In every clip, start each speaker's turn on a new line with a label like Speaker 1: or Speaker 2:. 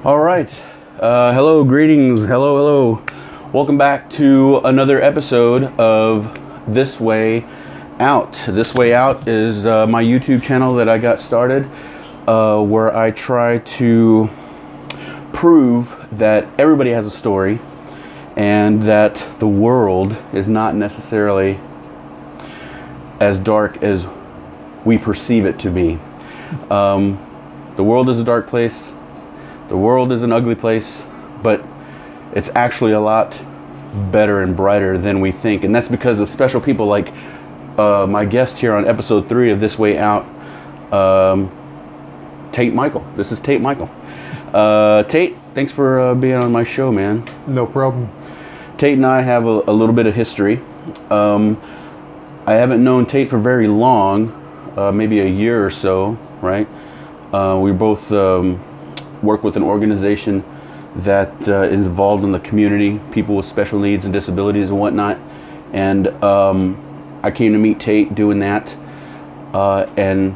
Speaker 1: All right. Hello, greetings. Hello. Welcome back to another episode of This Way Out. This Way Out is my YouTube channel that I got started where I try to prove that everybody has a story and that the world is not necessarily as dark as we perceive it to be. The world is a dark place. The world is an ugly place, but it's actually a lot better and brighter than we think. And that's because of special people like my guest here on episode 3 of This Way Out, Tate Mikell. This is Tate Mikell. Tate, thanks for being on my show, man.
Speaker 2: No problem.
Speaker 1: Tate and I have a little bit of history. I haven't known Tate for very long, maybe a year or so, right? We both work with an organization that is involved in the community, people with special needs and disabilities and whatnot. And I came to meet Tate doing that and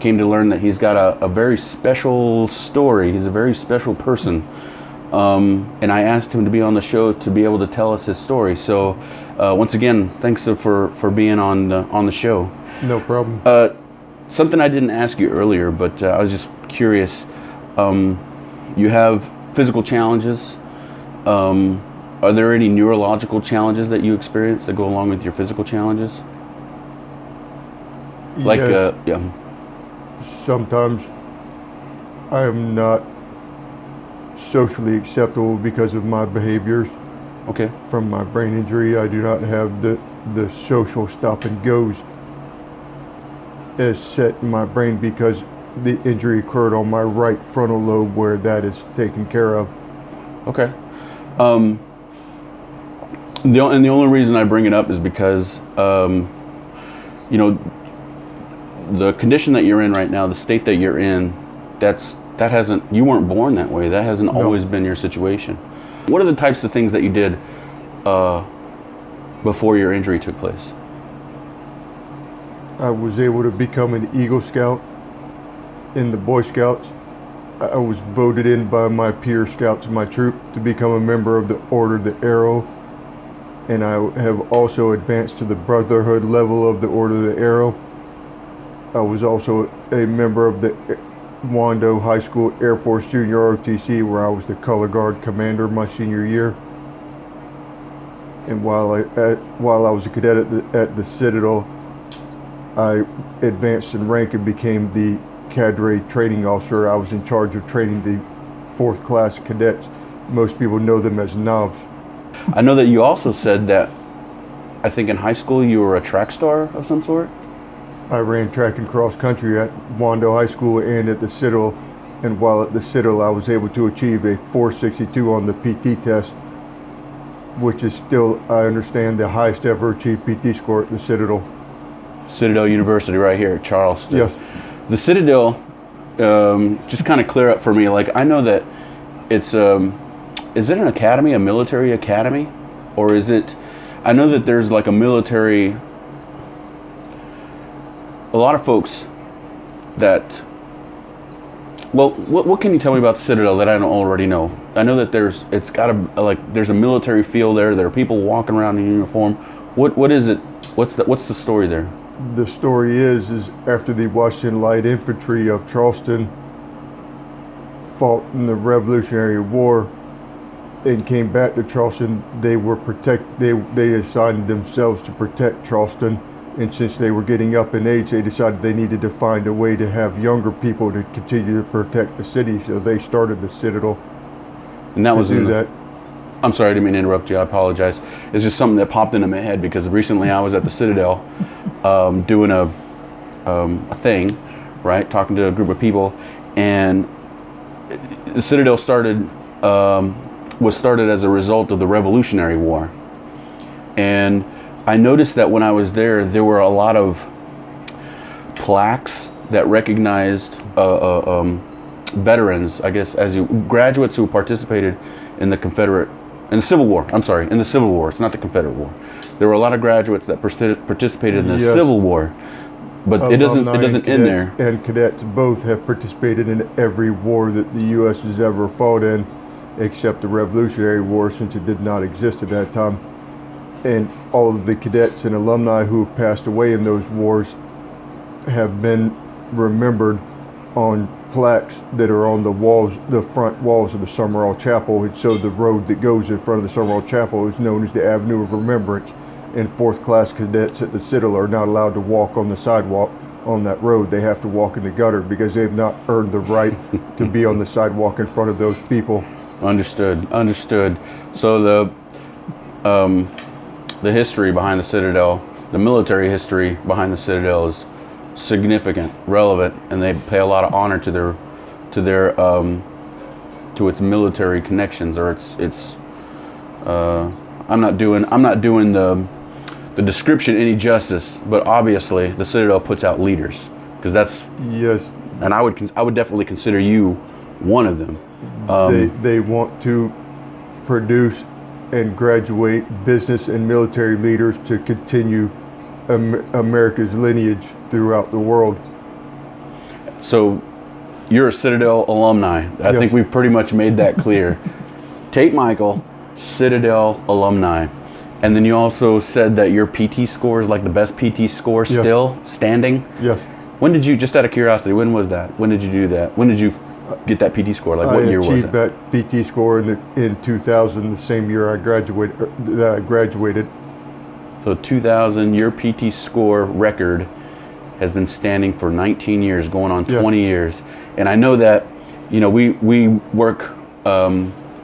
Speaker 1: came to learn that he's got a very special story. He's a very special person. And I asked him to be on the show to be able to tell us his story. So once again, thanks for being on the show.
Speaker 2: No problem.
Speaker 1: Something I didn't ask you earlier, but I was just curious. You have physical challenges. Are there any neurological challenges that you experience that go along with your physical challenges? Like,
Speaker 2: yes.
Speaker 1: yeah.
Speaker 2: Sometimes I am not socially acceptable because of my behaviors.
Speaker 1: Okay.
Speaker 2: From my brain injury, I do not have the social stop and goes as set in my brain because the injury occurred on my right frontal lobe where that is taken care of.
Speaker 1: Okay. The only reason I bring it up is because, you know, the condition that you're in right now, the state that you're in, you weren't born that way. That hasn't always been your situation. What are the types of things that you did before your injury took place?
Speaker 2: I was able to become an Eagle Scout in the Boy Scouts. I was voted in by my peer scouts in my troop to become a member of the Order of the Arrow. And I have also advanced to the Brotherhood level of the Order of the Arrow. I was also a member of the Wando High School Air Force Junior ROTC, where I was the color guard commander my senior year. And while I was a cadet at the Citadel, I advanced in rank and became the cadre training officer. I was in charge of training the 4th class cadets. Most people know them as knobs.
Speaker 1: I know that you also said that, I think in high school you were a track star of some sort?
Speaker 2: I ran track and cross country at Wando High School and at the Citadel. And while at the Citadel, I was able to achieve a 462 on the PT test, which is still, I understand, the highest ever achieved PT score at the Citadel. Citadel
Speaker 1: University right here at Charleston.
Speaker 2: Yes.
Speaker 1: The Citadel, just kind of clear up for me, like I know that it's, is it an academy, a military academy? Or is it, I know that there's like a military, a lot of folks that, well, what can you tell me about the Citadel that I don't already know? I know that there's a military feel there. There are people walking around in uniform. What is it? What's the story there?
Speaker 2: The story is after the Washington Light Infantry of Charleston fought in the Revolutionary War and came back to Charleston, they assigned themselves to protect Charleston. And since they were getting up in age, they decided they needed to find a way to have younger people to continue to protect the city. So they started the Citadel.
Speaker 1: And that was
Speaker 2: that.
Speaker 1: I'm sorry, I didn't mean to interrupt you. I apologize. It's just something that popped into my head because recently I was at the Citadel doing a thing, right? Talking to a group of people, and the Citadel was started as a result of the Revolutionary War. And I noticed that when I was there were a lot of plaques that recognized veterans, I guess, graduates who participated in the Civil War. I'm sorry, in the Civil War. It's not the Confederate War. There were a lot of graduates that participated in the
Speaker 2: Yes.
Speaker 1: Civil War. But it doesn't end there.
Speaker 2: And cadets both have participated in every war that the U.S. has ever fought in, except the Revolutionary War, since it did not exist at that time. And all of the cadets and alumni who have passed away in those wars have been remembered on plaques that are on the walls, the front walls of the Summerall Chapel. And so the road that goes in front of the Summerall Chapel is known as the Avenue of Remembrance. And fourth class cadets at the Citadel are not allowed to walk on the sidewalk on that road. They have to walk in the gutter because they've not earned the right to be on the sidewalk in front of those people.
Speaker 1: Understood. So the history behind the Citadel, the military history behind the Citadel is significant, relevant, and they pay a lot of honor to its military connections, or its I'm not doing the description any justice, but obviously the Citadel puts out leaders, because that's,
Speaker 2: yes,
Speaker 1: and I would definitely consider you one of them.
Speaker 2: They want to produce and graduate business and military leaders to continue America's lineage throughout the world.
Speaker 1: So you're a Citadel alumni. I think we've pretty much made that clear. Tate Mikell, Citadel alumni. And then you also said that your PT score is like the best PT score still standing?
Speaker 2: Yes.
Speaker 1: When did you, just out of curiosity, when was that? When did you do that? When did you get that PT score? Like, what year was it?
Speaker 2: I achieved that PT score in 2000, the same year I graduated.
Speaker 1: So 2000, your PT score record has been standing for 19 years, going on 20 years. And I know that, you know, we work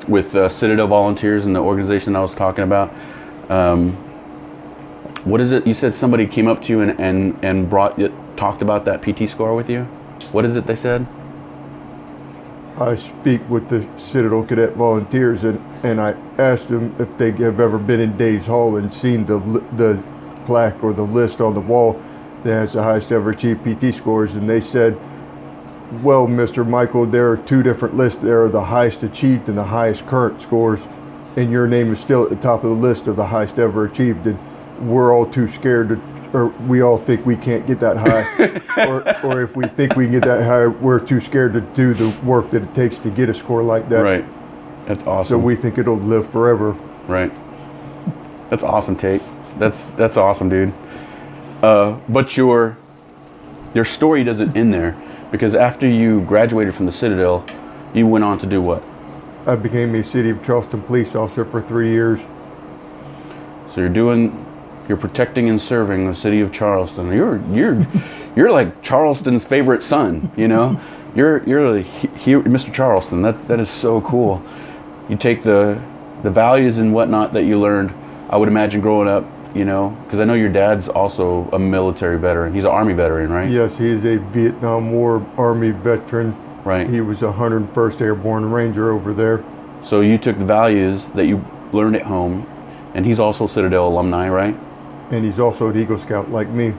Speaker 1: with Citadel volunteers and the organization I was talking about. What is it? You said somebody came up to you and talked about that PT score with you? What is it they said?
Speaker 2: I speak with the Citadel Cadet volunteers, and I asked them if they have ever been in Days Hall and seen the plaque or the list on the wall that has the highest ever achieved PT scores, and they said, well, Mr. Mikell, there are two different lists. There are the highest achieved and the highest current scores, and your name is still at the top of the list of the highest ever achieved, and we're all too scared to, or we all think we can't get that high, or if we think we can get that high, we're too scared to do the work that it takes to get a score like that.
Speaker 1: Right. That's awesome.
Speaker 2: So we think it'll live forever.
Speaker 1: Right. That's awesome, Tate. That's awesome, dude. But your story doesn't end there, because after you graduated from the Citadel, you went on to do what?
Speaker 2: I became a City of Charleston police officer for 3 years.
Speaker 1: So you're protecting and serving the city of Charleston. You're like Charleston's favorite son, you know? You're Mr. Charleston. That is so cool. You take the values and whatnot that you learned, I would imagine, growing up, you know, because I know your dad's also a military veteran. He's an Army veteran, right?
Speaker 2: Yes, he is a Vietnam War Army veteran.
Speaker 1: Right.
Speaker 2: He was a 101st Airborne Ranger over there. So
Speaker 1: you took the values that you learned at home, and he's also Citadel alumni, right?
Speaker 2: And he's also an Eagle Scout like me.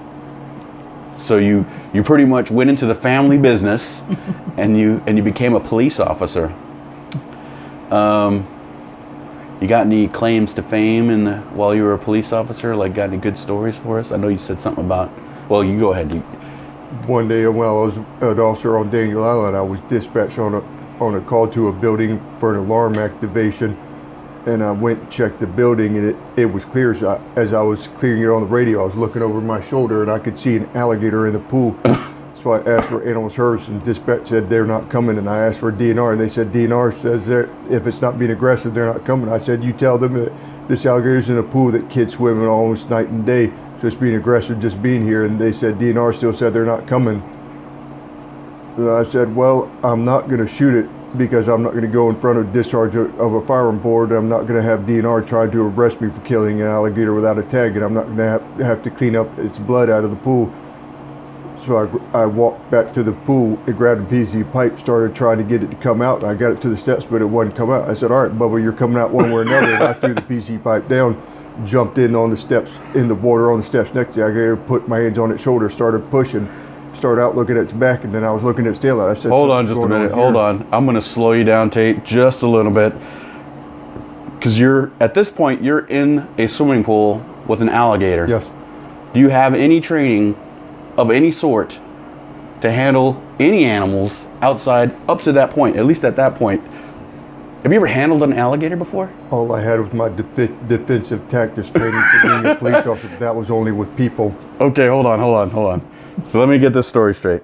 Speaker 1: So you pretty much went into the family business, and you became a police officer. You got any claims to fame while you were a police officer? Like, got any good stories for us? I know you said something about. Well, you go ahead.
Speaker 2: One day when I was an officer on Daniel Island, I was dispatched on a call to a building for an alarm activation. And I went and checked the building, and it was clear. As I was clearing it on the radio, I was looking over my shoulder, and I could see an alligator in the pool. So I asked for animal service, and dispatch said they're not coming. And I asked for DNR, and they said DNR says that if it's not being aggressive, they're not coming. I said, you tell them that this alligator's in a pool that kids swim in almost night and day, so it's being aggressive just being here. And they said DNR still said they're not coming. And I said, well, I'm not going to shoot it, because I'm not going to go in front of discharge of a firearm board. I'm not going to have DNR trying to arrest me for killing an alligator without a tag, and I'm not going to have to clean up its blood out of the pool. So I walked back to the pool and grabbed a PVC pipe, started trying to get it to come out, and I got it to the steps, but it wouldn't come out. I said, all right, Bubba, you're coming out one way or another. And I threw the PVC pipe down, jumped in on the steps, in the water on the steps next to the alligator, put my hands on its shoulder, started pushing. Started out looking at its back, and then I was looking at its tail. I said,
Speaker 1: hold on just a minute. Hold on. I'm going to slow you down, Tate, just a little bit. Because at this point, you're in a swimming pool with an alligator.
Speaker 2: Yes.
Speaker 1: Do you have any training of any sort to handle any animals outside up to that point, at least at that point. Have you ever handled an alligator before?
Speaker 2: All I had was my defensive tactics training for being a police officer. That was only with people.
Speaker 1: Okay, hold on. So let me get this story straight.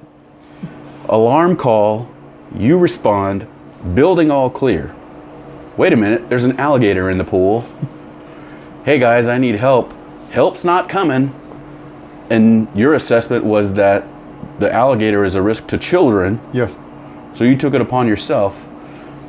Speaker 1: Alarm call, you respond, building all clear. Wait a minute, there's an alligator in the pool. Hey guys, I need help. Help's not coming. And your assessment was that the alligator is a risk to children.
Speaker 2: Yes.
Speaker 1: So you took it upon yourself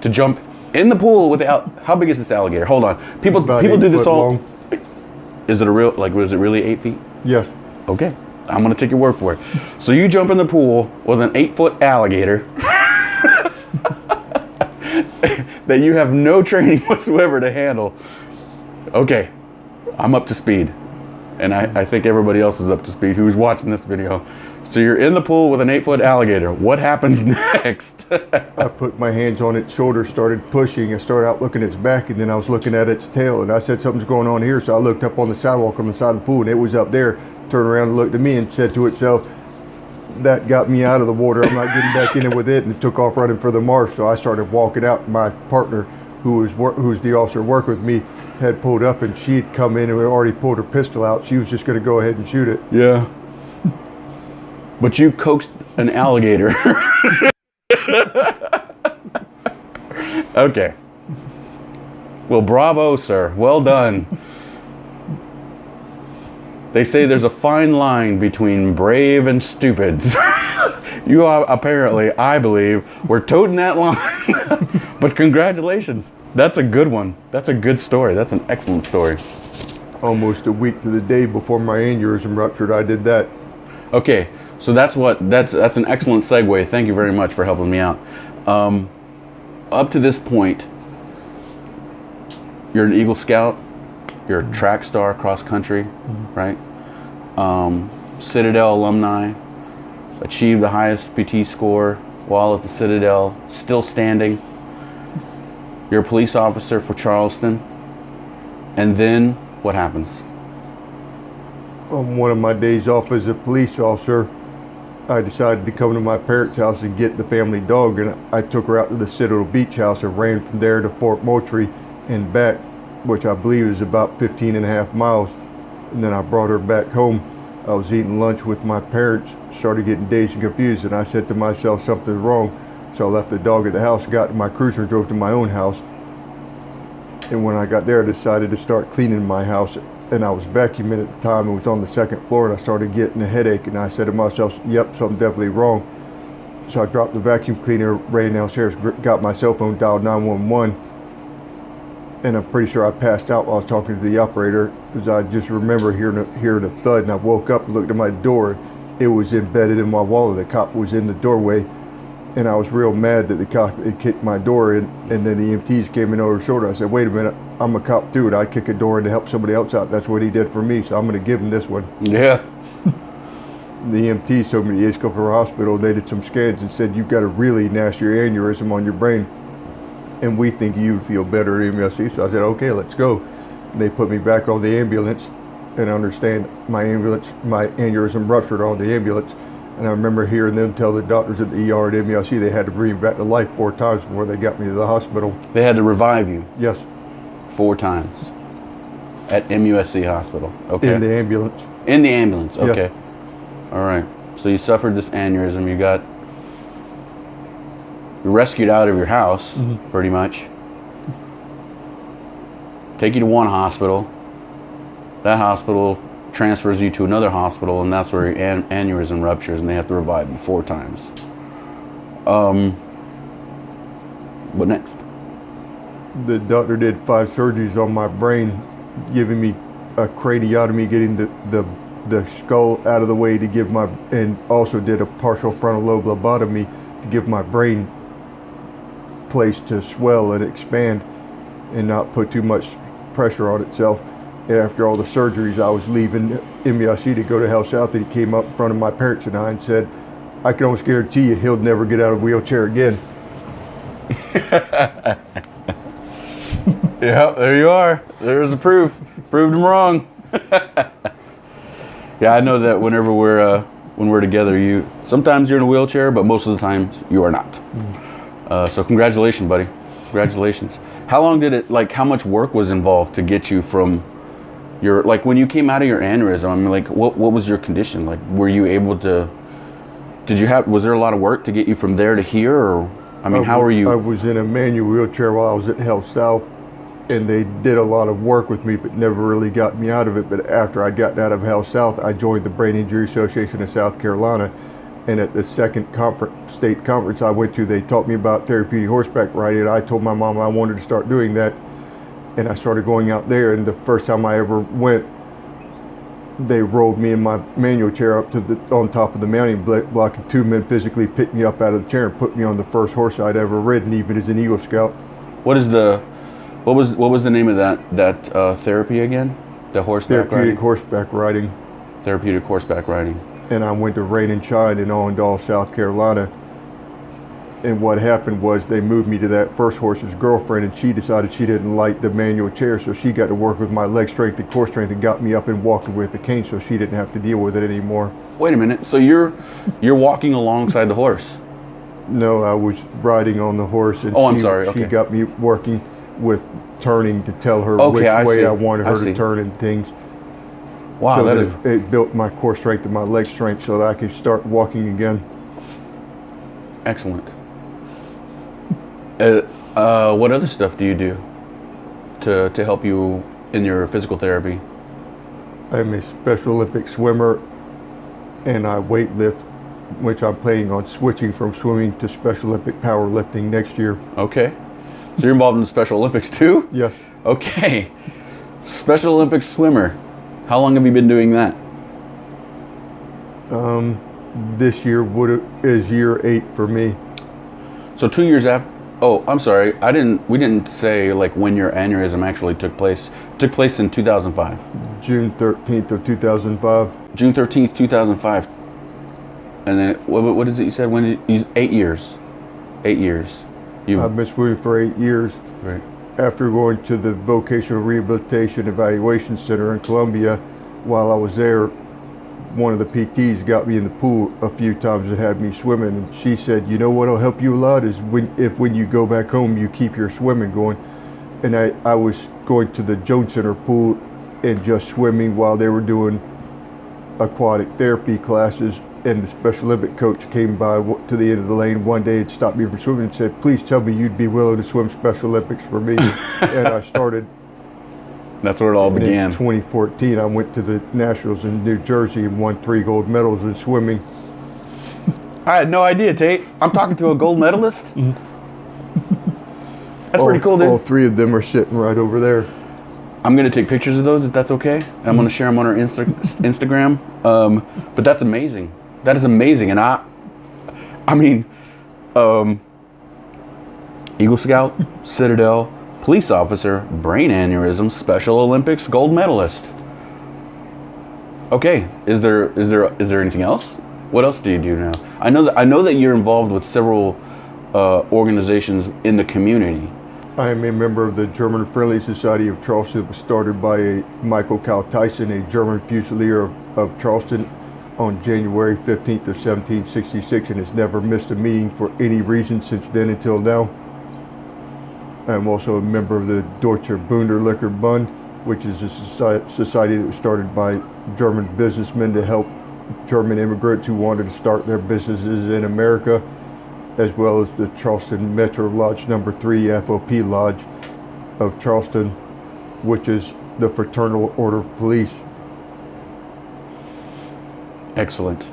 Speaker 1: to jump in the pool with the how big is this alligator? Hold on. People do this all.
Speaker 2: Long.
Speaker 1: Is it a real, like, was it really 8 feet?
Speaker 2: Yes.
Speaker 1: Okay. I'm going to take your word for it. So you jump in the pool with an 8-foot alligator that you have no training whatsoever to handle. Okay. I'm up to speed. And I think everybody else is up to speed who's watching this video. So you're in the pool with an 8-foot alligator. What happens next?
Speaker 2: I put my hands on its shoulders, started pushing. I started out looking at its back, and then I was looking at its tail. And I said, something's going on here. So I looked up on the sidewalk on the side of the pool, and it was up there. Turned around and looked at me and said to itself, that got me out of the water. I'm not getting back in it with it. And it took off running for the marsh. So I started walking out. My partner, who's the officer working with me, had pulled up, and she'd come in and had already pulled her pistol out. She was just going to go ahead and shoot it.
Speaker 1: Yeah. But you coaxed an alligator. Okay. Well, bravo, sir. Well done. They say there's a fine line between brave and stupid. You are apparently, I believe, we're toting that line. But congratulations. That's a good one. That's a good story. That's an excellent story.
Speaker 2: Almost a week to the day before my aneurysm ruptured, I did that.
Speaker 1: Okay, so that's an excellent segue. Thank you very much for helping me out. Up to this point, you're an Eagle Scout. You're a track star cross country, right? Citadel Alumni, achieved the highest PT score while at the Citadel, still standing. You're a police officer for Charleston. And then what happens?
Speaker 2: On one of my days off as a police officer, I decided to come to my parents' house and get the family dog, and I took her out to the Citadel Beach House and ran from there to Fort Moultrie and back, which I believe is about 15.5 miles. And then I brought her back home. I was eating lunch with my parents, started getting dazed and confused, and I said to myself, something's wrong. So I left the dog at the house, got to my cruiser and drove to my own house. And when I got there, I decided to start cleaning my house. And I was vacuuming at the time. It was on the 2nd floor, and I started getting a headache. And I said to myself, yep, something definitely wrong. So I dropped the vacuum cleaner, ran downstairs, got my cell phone, dialed 911. And I'm pretty sure I passed out while I was talking to the operator, because I just remember hearing a thud, and I woke up and looked at my door. It was embedded in my wall, and the cop was in the doorway. And I was real mad that the cop had kicked my door in, and then the EMTs came in over his shoulder. I said, wait a minute, I'm a cop too, and I'd kick a door in to help somebody else out. That's what he did for me, so I'm going to give him this one.
Speaker 1: Yeah.
Speaker 2: The EMTs told me to go for a hospital. They did some scans and said, you've got a really nasty aneurysm on your brain, and we think you'd feel better at MLC. So I said, okay, let's go. And they put me back on the ambulance, and I understand my aneurysm ruptured on the ambulance. And I remember hearing them tell the doctors at the ER at MLC they had to bring me back to life 4 times before they got me to the hospital.
Speaker 1: They had to revive you?
Speaker 2: Yes. 4
Speaker 1: times at MUSC hospital. Okay.
Speaker 2: In the ambulance.
Speaker 1: In the ambulance. Okay.
Speaker 2: Yes.
Speaker 1: All right. So you suffered this aneurysm. You got rescued out of your house, pretty much. Take you to one hospital. That hospital transfers you to another hospital, and that's where your aneurysm ruptures, and they have to revive you 4 times. What next?
Speaker 2: The doctor did 5 surgeries on my brain, giving me a craniotomy, getting the skull out of the way to give and also did a partial frontal lobe lobotomy to give my brain place to swell and expand and not put too much pressure on itself. After all the surgeries, I was leaving MUSC to go to Health South, and he came up in front of my parents and I and said, I can almost guarantee you he'll never get out of a wheelchair again.
Speaker 1: Yeah, there you are. There's the proof. Proved him wrong. Yeah, I know that whenever we're when we're together. Sometimes you're in a wheelchair, but most of the time you are not. So congratulations, buddy. Congratulations. How long did it, like, how much work was involved to get you from your, like, when you came out of your aneurysm, I mean, like, what was your condition? Like, were you able to, was there a lot of work to get you from there to here, or, I mean, how were you?
Speaker 2: I was in a manual wheelchair while I was at Health South, and they did a lot of work with me, but never really got me out of it. But after I'd gotten out of Health South, I joined the Brain Injury Association of South Carolina. And at the second state conference I went to, they taught me about therapeutic horseback riding. And I told my mom I wanted to start doing that. And I started going out there. And the first time I ever went, they rolled me in my manual chair up to on top of the mounting block, and 2 men physically picked me up out of the chair and put me on the first horse I'd ever ridden, even as an Eagle Scout.
Speaker 1: What was the name of that therapy again? The horseback riding?
Speaker 2: Horseback riding.
Speaker 1: Therapeutic horseback riding.
Speaker 2: And I went to Rain and Shine in Allendale, South Carolina. And what happened was they moved me to that first horse's girlfriend, and she decided she didn't like the manual chair, so she got to work with my leg strength and core strength and got me up and walking with the cane, so she didn't have to deal with it anymore.
Speaker 1: Wait a minute. So you're walking alongside the horse?
Speaker 2: No, I was riding on the horse, and
Speaker 1: I'm sorry. Okay.
Speaker 2: She got me working with turning to tell her which way I wanted her to turn and things.
Speaker 1: Wow,
Speaker 2: so it built my core strength and my leg strength so that I could start walking again.
Speaker 1: Excellent. What other stuff do you do to help you in your physical therapy?
Speaker 2: I'm a Special Olympics swimmer, and I weightlift, which I'm planning on switching from swimming to Special Olympic powerlifting next year.
Speaker 1: Okay. So you're involved in the Special Olympics too?
Speaker 2: Yes.
Speaker 1: Okay. Special Olympics swimmer. How long have you been doing that?
Speaker 2: This year is year 8 for me.
Speaker 1: So 2 years after. Oh, I'm sorry. We didn't say like when your aneurysm actually took place. It took place in 2005.
Speaker 2: June 13th of 2005.
Speaker 1: June 13th, 2005. And then what is it you said? 8 years. 8 years.
Speaker 2: I've been swimming for 8 years.
Speaker 1: Right.
Speaker 2: After going to the Vocational Rehabilitation Evaluation Center in Columbia, while I was there, one of the PTs got me in the pool a few times and had me swimming, and she said, you know what'll help you a lot is when you go back home, you keep your swimming going. And I was going to the Jones Center pool and just swimming while they were doing aquatic therapy classes. And the Special Olympic coach came by to the end of the lane one day and stopped me from swimming and said, please tell me you'd be willing to swim Special Olympics for me. And I started.
Speaker 1: That's where it all began.
Speaker 2: In 2014, I went to the Nationals in New Jersey and won 3 gold medals in swimming.
Speaker 1: I had no idea, Tate. I'm talking to a gold medalist? That's pretty cool, dude.
Speaker 2: All 3 of them are sitting right over there.
Speaker 1: I'm going to take pictures of those if that's okay. And I'm going to share them on our Instagram. But that's amazing. That is amazing. And I mean, Eagle Scout, Citadel, police officer, brain aneurysm, Special Olympics gold medalist. Okay, is there anything else? What else do you do now? I know that you're involved with several organizations in the community.
Speaker 2: I am a member of the German Friendly Society of Charleston. It was started by Michael Cal Tyson, a German Fusilier of Charleston, on January 15th of 1766, and has never missed a meeting for any reason since then until now. I'm also a member of the Deutsche Wunderlicher Bund, which is a society that was started by German businessmen to help German immigrants who wanted to start their businesses in America, as well as the Charleston Metro Lodge Number 3 FOP Lodge of Charleston, which is the Fraternal Order of Police.
Speaker 1: Excellent.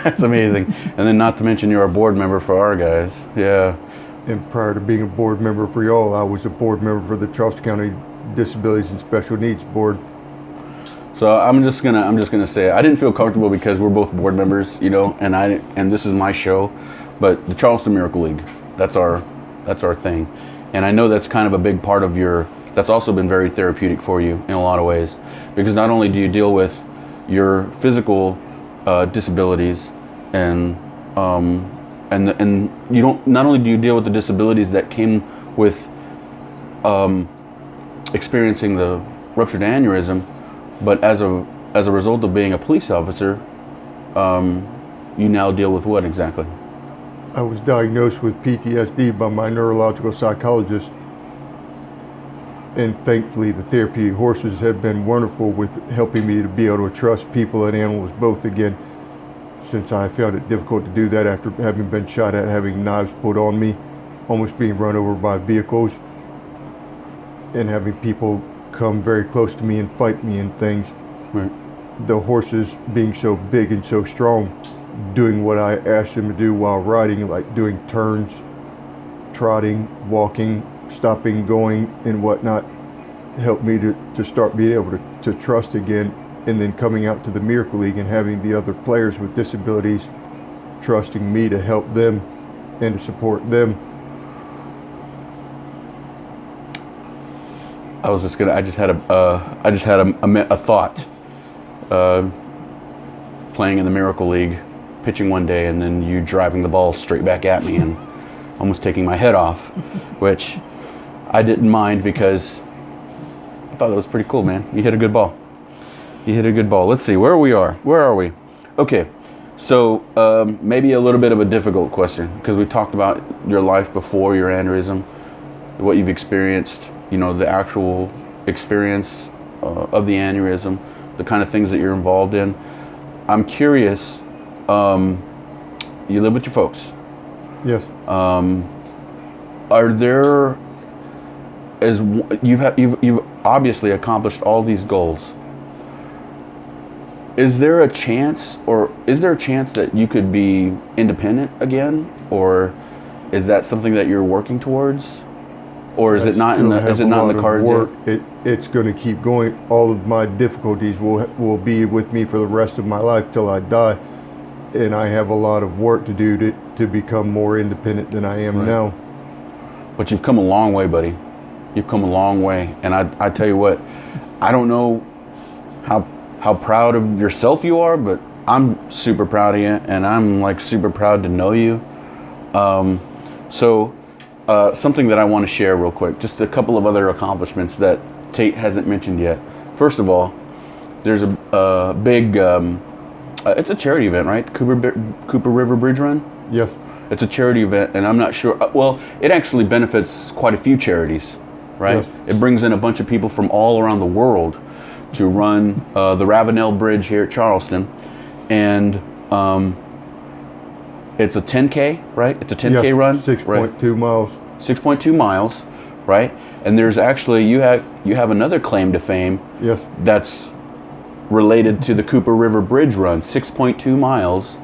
Speaker 1: That's amazing. And then not to mention you're a board member for our guys. Yeah.
Speaker 2: And prior to being a board member for y'all, I was a board member for the Charleston County Disabilities and Special Needs Board.
Speaker 1: So I'm just gonna say I didn't feel comfortable because we're both board members, you know, and this is my show, but the Charleston Miracle League, that's our thing. And I know that's kind of a big part of that's also been very therapeutic for you in a lot of ways, because not only do you deal with your physical disabilities and you don't, not only do you deal with the disabilities that came with experiencing the ruptured aneurysm, but as a result of being a police officer, you now deal with what exactly?
Speaker 2: I was diagnosed with PTSD by my neurological psychologist, and thankfully the therapy horses have been wonderful with helping me to be able to trust people and animals both again, since I found it difficult to do that after having been shot at, having knives put on me, almost being run over by vehicles, and having people come very close to me and fight me and things.
Speaker 1: Right.
Speaker 2: The horses being so big and so strong, doing what I asked them to do while riding, like doing turns, trotting, walking, stopping, going, and whatnot, helped me to start being able to trust again. And then coming out to the Miracle League and having the other players with disabilities trusting me to help them and to support them.
Speaker 1: I just had a thought. Playing in the Miracle League, pitching one day, and then you driving the ball straight back at me and almost taking my head off, which I didn't mind because I thought that was pretty cool, man. You hit a good ball. You hit a good ball. Let's see where we are. Where are we? Okay, so maybe a little bit of a difficult question, because we talked about your life before your aneurysm, what you've experienced, you know, the actual experience of the aneurysm, the kind of things that you're involved in. I'm curious, you live with your folks.
Speaker 2: Yes.
Speaker 1: Are there, as you've obviously accomplished all these goals, is there a chance that you could be independent again, or is that something that you're working towards, or is it not in the cards yet?
Speaker 2: It's going to keep going. All of my difficulties will be with me for the rest of my life till I die, and I have a lot of work to do to become more independent than I am now.
Speaker 1: But you've come a long way, buddy. You've come a long way, and I tell you what, I don't know how proud of yourself you are, but I'm super proud of you, and I'm like super proud to know you. Something that I want to share real quick, just a couple of other accomplishments that Tate hasn't mentioned yet. First of all, there's a big, it's a charity event, right? Cooper River Bridge Run?
Speaker 2: Yes.
Speaker 1: It's a charity event, and I'm not sure, well, it actually benefits quite a few charities, right?
Speaker 2: Yes.
Speaker 1: It brings in a bunch of people from all around the world to run the Ravenel Bridge here at Charleston, and it's a 10K, right? It's a 10K run,
Speaker 2: 6.2 miles.
Speaker 1: 6.2 miles, right? And there's actually you have another claim to fame.
Speaker 2: Yes.
Speaker 1: That's related to the Cooper River Bridge Run, 6.2 miles.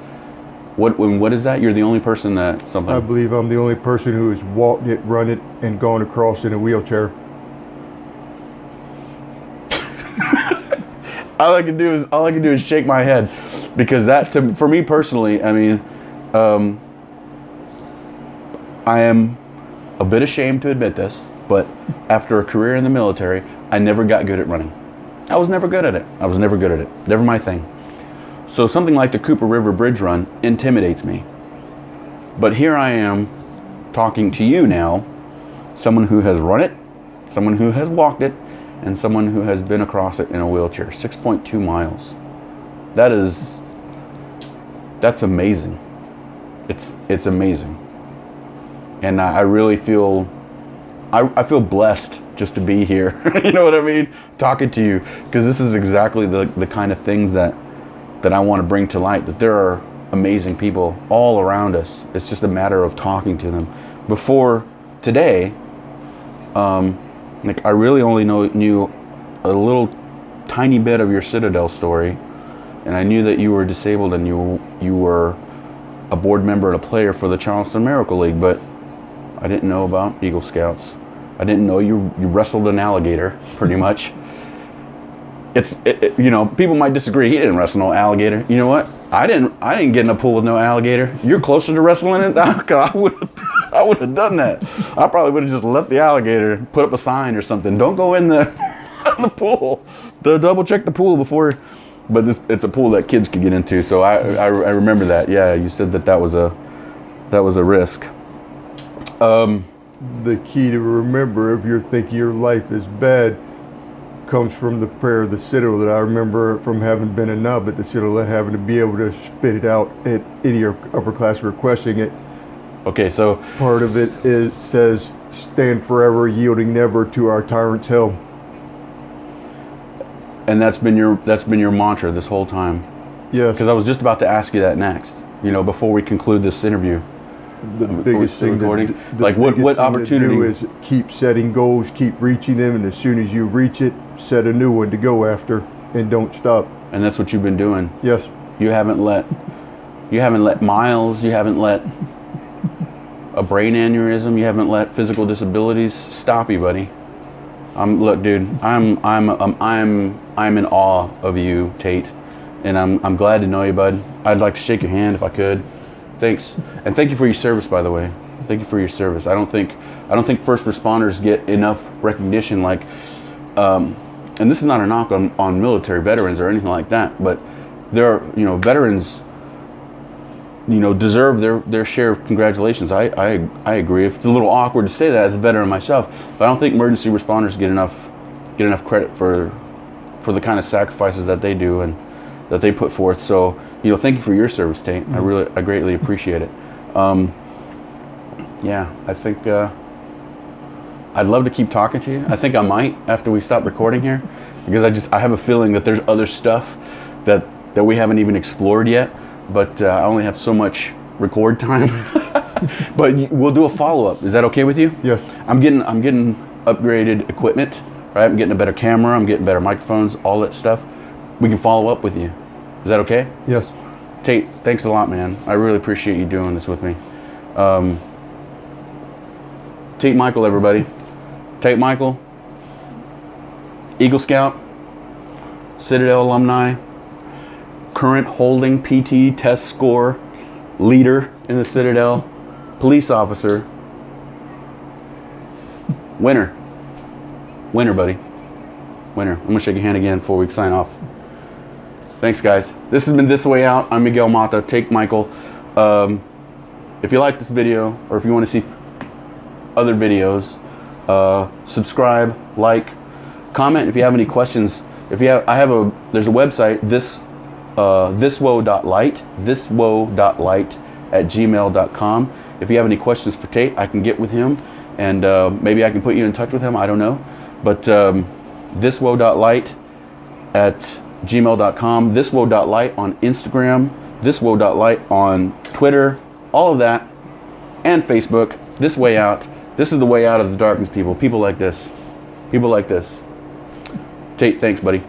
Speaker 1: What is that? You're the only person that something.
Speaker 2: I believe I'm the only person who has walked it, run it, and gone across in a wheelchair.
Speaker 1: All I can do is shake my head, because for me personally, I mean, I am a bit ashamed to admit this, but after a career in the military, I never got good at running. I was never good at it. Never my thing. So something like the Cooper River Bridge Run intimidates me. But here I am talking to you now, someone who has run it, someone who has walked it, and someone who has been across it in a wheelchair. 6.2 miles. That's amazing. It's amazing. And I really feel, I feel blessed just to be here. You know what I mean? Talking to you, because this is exactly the kind of things that I want to bring to light, that there are amazing people all around us. It's just a matter of talking to them. Before today, I really only knew a little tiny bit of your Citadel story, and I knew that you were disabled and you were a board member and a player for the Charleston Miracle League, but I didn't know about Eagle Scouts. I didn't know you wrestled an alligator, pretty much. You know, people might disagree. He didn't wrestle no alligator. You know what? I didn't get in a pool with no alligator. You're closer to wrestling it. I would have done that. I probably would have just left the alligator, put up a sign or something. Don't go in the pool. Double check the pool before. But it's a pool that kids could get into. So I remember that. Yeah, you said that was a risk.
Speaker 2: The key to remember, if you're thinking your life is bad, comes from the prayer of the Citadel that I remember from having been a nub at the Citadel and having to be able to spit it out at any upper class requesting it.
Speaker 1: Okay, so
Speaker 2: Part of it says, stand forever, yielding never to our tyrant's hell.
Speaker 1: and that's been your mantra this whole time.
Speaker 2: Yes.
Speaker 1: Because I was just about to ask you that next. You know, before we conclude this interview.
Speaker 2: The biggest thing
Speaker 1: what opportunity
Speaker 2: to do is keep setting goals, keep reaching them, and as soon as you reach it, set a new one to go after, and don't stop.
Speaker 1: And that's what you've been doing.
Speaker 2: Yes.
Speaker 1: You haven't let miles, you haven't let a brain aneurysm, you haven't let physical disabilities stop you, buddy. Look, dude, I'm in awe of you, Tate, and I'm glad to know you, bud. I'd like to shake your hand if I could. Thanks, and thank you for your service, by the way. Thank you for your service. I don't think first responders get enough recognition. Like, and this is not a knock on military veterans or anything like that, but there are, veterans, deserve their share of congratulations. I agree. It's a little awkward to say that as a veteran myself, but I don't think emergency responders get enough credit for the kind of sacrifices that they do and that they put forth. So, thank you for your service, Tate. I greatly appreciate it. Yeah, I think I'd love to keep talking to you. I think I might after we stop recording here, because I have a feeling that there's other stuff that we haven't even explored yet. But I only have so much record time. But we'll do a follow-up. Is that okay with you?
Speaker 2: Yes.
Speaker 1: I'm getting upgraded equipment, right? I'm getting a better camera. I'm getting better microphones, all that stuff. We can follow up with you. Is that okay?
Speaker 2: Yes.
Speaker 1: Tate, thanks a lot, man. I really appreciate you doing this with me. Tate Mikell, everybody. Tate Mikell, Eagle Scout, Citadel Alumni, current holding PT test score leader in the Citadel, police officer, winner, buddy, winner. I'm gonna shake your hand again before we sign off. Thanks, guys. This has been This Way Out. I'm Miguel Mata, Tate Mikell. If you like this video, or if you want to see other videos, subscribe, like, comment if you have any questions. There's a website, thiswoe.light@gmail.com. If you have any questions for Tate, I can get with him, and maybe I can put you in touch with him. I don't know, but thiswoe.light@gmail.com, thiswoe.light on Instagram, thiswoe.light on Twitter, all of that, and Facebook. This Way Out. This is the way out of the darkness, people. People like this. Tate, thanks, buddy.